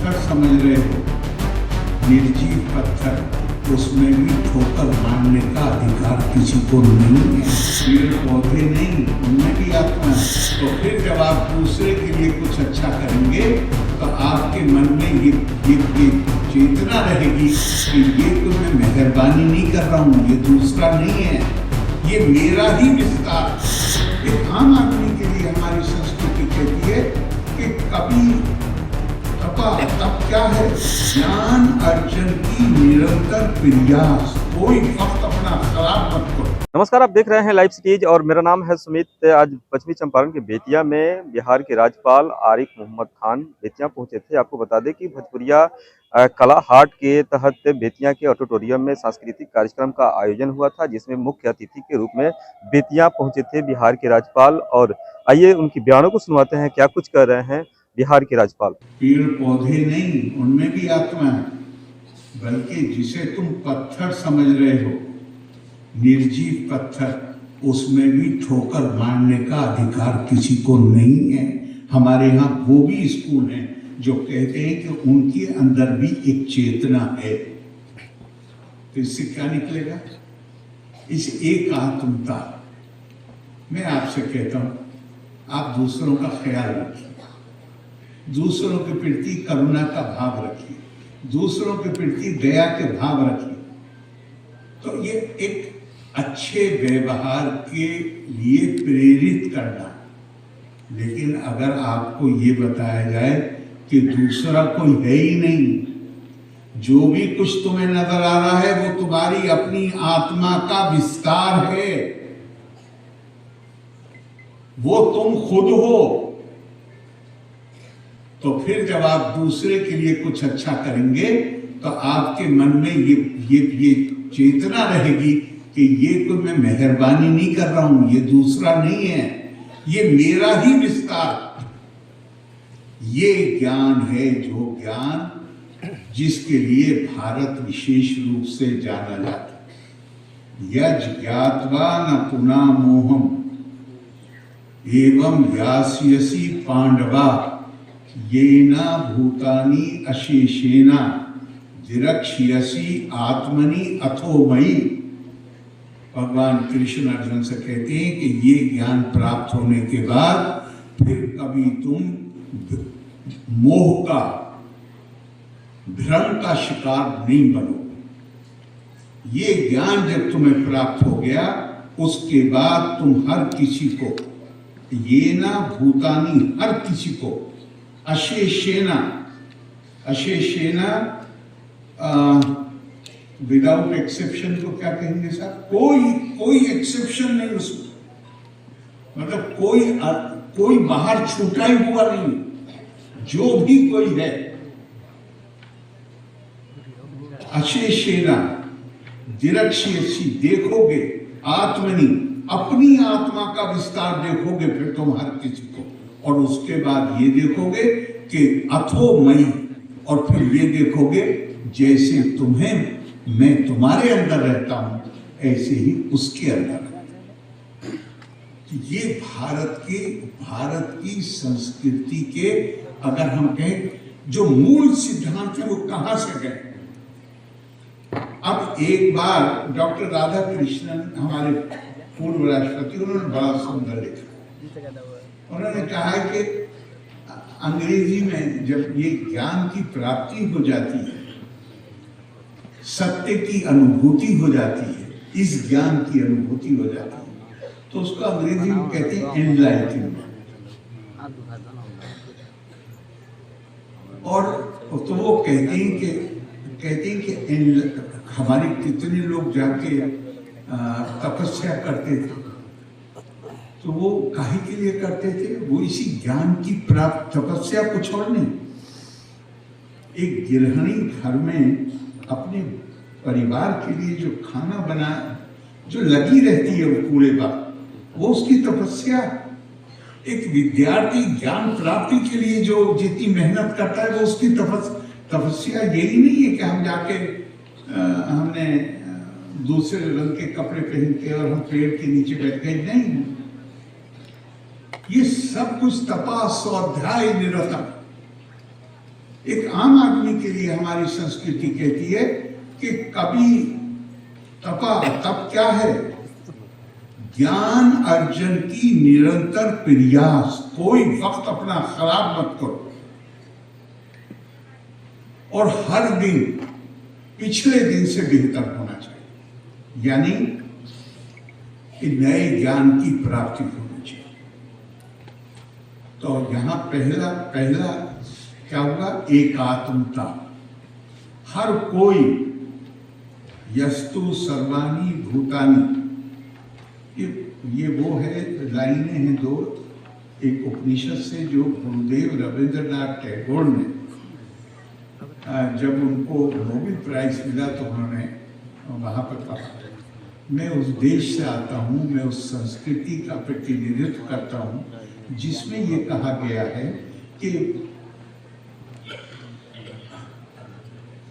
पत्थर समझ रहे हो, निर्जीव पत्थर, उसमें भी ठोकर मारने का अधिकार किसी को नहीं है। पेड़ पौधे नहीं, उनमें भी आत्मा है। तो फिर जब आप दूसरे के लिए कुछ अच्छा करेंगे तो आपके मन में ये चेतना रहेगी कि ये तो मैं मेहरबानी नहीं कर रहा हूँ, ये दूसरा नहीं है, ये मेरा ही विस्तार। एक आम आदमी के लिए हमारी संस्कृति कहती है कि कभी तब क्या है, ज्ञान अर्जन की निरंतर प्रयास, कोई वक्त अपना खराब मत करो। नमस्कार, आप देख रहे हैं लाइव सिटीज और मेरा नाम है सुमित। आज पश्चिमी चंपारण के बेतिया में बिहार के राज्यपाल आरिफ मोहम्मद खान बेतिया पहुंचे थे। आपको बता दें कि भोजपुरिया कला हाट के तहत बेतिया के ऑडिटोरियम में सांस्कृतिक कार्यक्रम का आयोजन हुआ था, जिसमें मुख्य अतिथि के रूप में बेतिया पहुंचे थे बिहार के राज्यपाल। और आइए उनकी बयानों को सुनवाते हैं, क्या कुछ कर रहे हैं बिहार के राज्यपाल। पेड़ पौधे नहीं, उनमें भी आत्मा है, बल्कि जिसे तुम पत्थर समझ रहे हो, निर्जीव पत्थर, उसमें भी ठोकर मारने का अधिकार किसी को नहीं है। हमारे यहाँ वो भी स्कूल हैं जो कहते हैं कि उनके अंदर भी एक चेतना है। तो इससे क्या निकलेगा? इस एक आत्मता। मैं आपसे कहता हूँ, आप दूसरों का ख्याल रखिए, दूसरों के प्रति करुणा का भाव रखिए, दूसरों के प्रति दया के भाव रखिए, तो ये एक अच्छे व्यवहार के लिए प्रेरित करना। लेकिन अगर आपको ये बताया जाए कि दूसरा कोई है ही नहीं, जो भी कुछ तुम्हें नजर आ रहा है वो तुम्हारी अपनी आत्मा का विस्तार है, वो तुम खुद हो, तो फिर जब आप दूसरे के लिए कुछ अच्छा करेंगे तो आपके मन में ये चेतना रहेगी कि ये कोई मैं मेहरबानी नहीं कर रहा हूं, ये दूसरा नहीं है, ये मेरा ही विस्तार। ये ज्ञान है, जो ज्ञान जिसके लिए भारत विशेष रूप से जाना जाता है। यज् ज्ञात्वा न पुना मोहम एवं यास्यसि पांडवा येना भूतानि अशेषेना दिरक्ष्यसि आत्मनि अथो मयि। भगवान कृष्ण अर्जुन से कहते हैं कि ये ज्ञान प्राप्त होने के बाद फिर कभी तुम मोह का, भ्रम का शिकार नहीं बनोगे। ये ज्ञान जब तुम्हें प्राप्त हो गया, उसके बाद तुम हर किसी को, येना भूतानि, हर किसी को, अशेषेना, अशेषेना विदाउट एक्सेप्शन को क्या कहेंगे साहब? कोई एक्सेप्शन नहीं उसमें, मतलब कोई बाहर छूटा ही हुआ नहीं, जो भी कोई है। अशेषेना दिरक्ष्यसि, देखोगे, आत्मनि, अपनी आत्मा का विस्तार देखोगे फिर तुम हर किसी को, और उसके बाद ये देखोगे कि अथो मई, और फिर ये देखोगे जैसे तुम्हें मैं तुम्हारे अंदर रहता हूं ऐसे ही उसके अंदर रहता हूं। ये भारत की संस्कृति के, अगर हम कहें, जो मूल सिद्धांत है वो कहां से गए। अब एक बार डॉक्टर राधा कृष्णन, हमारे पूर्व राष्ट्रपति, उन्होंने बड़ा सुंदर लिखा। उन्होंने कहा कि अंग्रेजी में जब ये ज्ञान की प्राप्ति हो जाती है, सत्य की अनुभूति हो जाती है, इस ज्ञान की अनुभूति हो जाती है, तो उसको अंग्रेजी में कहते हैं एनलाइटनमेंट। और तो वो कहते हैं कि हमारे कितने लोग जाके तपस्या करते थे, तो वो काहे के लिए करते थे? वो इसी ज्ञान की प्राप्त, तपस्या कुछ और नहीं। एक गृहिणी घर में अपने परिवार के लिए जो खाना बना, जो लगी रहती है वो पूरे वक्त, वो उसकी तपस्या। एक विद्यार्थी ज्ञान प्राप्ति के लिए जो जितनी मेहनत करता है वो उसकी तपस्या। यही नहीं है कि हम जाके हमने दूसरे रंग के कपड़े पहन के और हम पेड़ के नीचे बैठ गए, नहीं। ये सब कुछ तपा स्वाध्याय निरतम, एक आम आदमी के लिए हमारी संस्कृति कहती है कि कभी तपा, तप क्या है? ज्ञान अर्जन की निरंतर प्रयास, कोई वक्त अपना खराब मत करो और हर दिन पिछले दिन से बेहतर होना चाहिए, यानी कि नए ज्ञान की प्राप्ति होनी चाहिए। तो यहां पहला क्या होगा? एकात्मता। हर कोई यस्तु सर्वाणि भूतानि, ये वो है, लाइनें हैं दो, एक उपनिषद से जो गुरुदेव रविंद्रनाथ टैगोर ने जब उनको नोबेल प्राइज मिला तो उन्होंने वहाँ पर कहा, मैं उस देश से आता हूँ, मैं उस संस्कृति का प्रतिनिधित्व करता हूँ जिसमें ये कहा गया है कि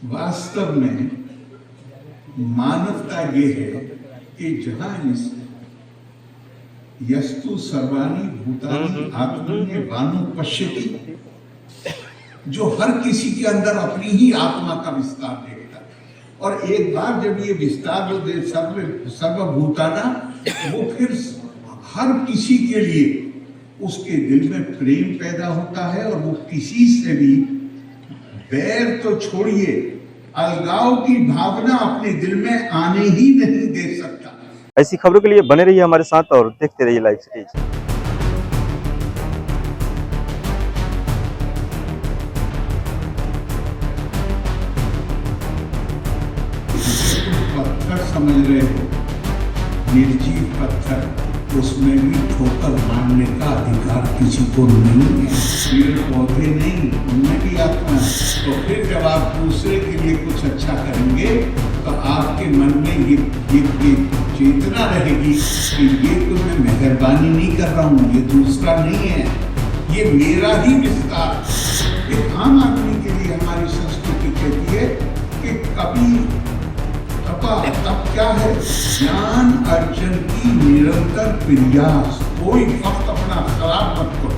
वास्तव में मानवता ये है कि जहाँ इस यस्तु सर्वाणि भूतानि आत्मन्य वानु पश्यति, जो हर किसी के अंदर अपनी ही आत्मा का विस्तार देखता है, और एक बार जब ये विस्तार जो दे सर्वभूताना, वो फिर हर किसी के लिए उसके दिल में प्रेम पैदा होता है और वो किसी से भी बैर तो छोड़िए, अलगाव की भावना अपने दिल में आने ही नहीं दे सकता। ऐसी खबरों के लिए बने रहिए हमारे साथ और देखते रहिए लाइव सिटीज। पत्थर समझ रहे हो, निर्जीव पत्थर, उसमें भी ठोकर मारने का अधिकार किसी को नहीं है। पेड़ पौधे नहीं, उनमें भी आत्मा है। तो फिर जब आप दूसरे के लिए कुछ अच्छा करेंगे तो आपके मन में ये चेतना रहेगी कि ये तो मैं मेहरबानी नहीं कर रहा हूँ, ये दूसरा नहीं है, ये मेरा ही विस्तार। एक आम आदमी के लिए हमारी संस्कृति कहती है कि कभी तप क्या है? ज्ञान अर्जन की निरंतर प्रयास, कोई वक्त अपना खराब मत करो।